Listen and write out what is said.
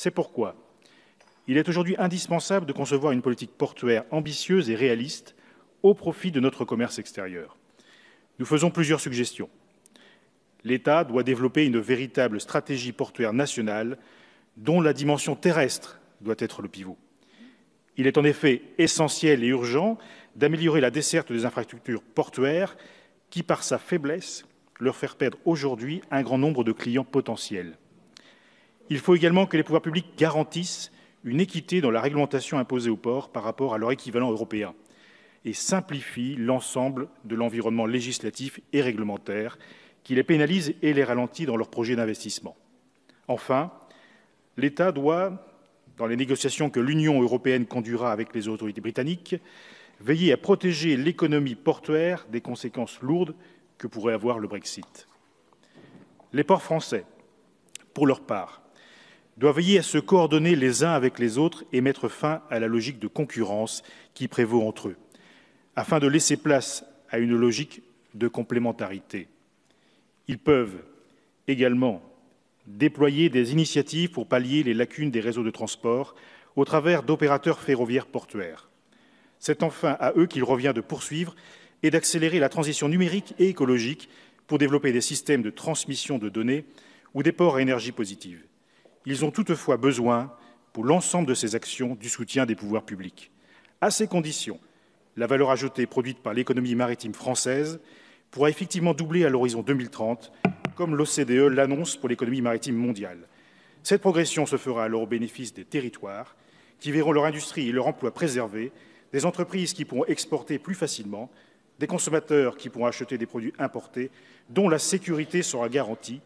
C'est pourquoi il est aujourd'hui indispensable de concevoir une politique portuaire ambitieuse et réaliste au profit de notre commerce extérieur. Nous faisons plusieurs suggestions. L'État doit développer une véritable stratégie portuaire nationale dont la dimension terrestre doit être le pivot. Il est en effet essentiel et urgent d'améliorer la desserte des infrastructures portuaires qui, par sa faiblesse, leur fait perdre aujourd'hui un grand nombre de clients potentiels. Il faut également que les pouvoirs publics garantissent une équité dans la réglementation imposée aux ports par rapport à leur équivalent européen et simplifient l'ensemble de l'environnement législatif et réglementaire qui les pénalise et les ralentit dans leurs projets d'investissement. Enfin, l'État doit, dans les négociations que l'Union européenne conduira avec les autorités britanniques, veiller à protéger l'économie portuaire des conséquences lourdes que pourrait avoir le Brexit. Les ports français, pour leur part, doivent veiller à se coordonner les uns avec les autres et mettre fin à la logique de concurrence qui prévaut entre eux, afin de laisser place à une logique de complémentarité. Ils peuvent également déployer des initiatives pour pallier les lacunes des réseaux de transport au travers d'opérateurs ferroviaires portuaires. C'est enfin à eux qu'il revient de poursuivre et d'accélérer la transition numérique et écologique pour développer des systèmes de transmission de données ou des ports à énergie positive. Ils ont toutefois besoin, pour l'ensemble de ces actions, du soutien des pouvoirs publics. À ces conditions, la valeur ajoutée produite par l'économie maritime française pourra effectivement doubler à l'horizon 2030, comme l'OCDE l'annonce pour l'économie maritime mondiale. Cette progression se fera alors au bénéfice des territoires, qui verront leur industrie et leur emploi préservés, des entreprises qui pourront exporter plus facilement, des consommateurs qui pourront acheter des produits importés, dont la sécurité sera garantie,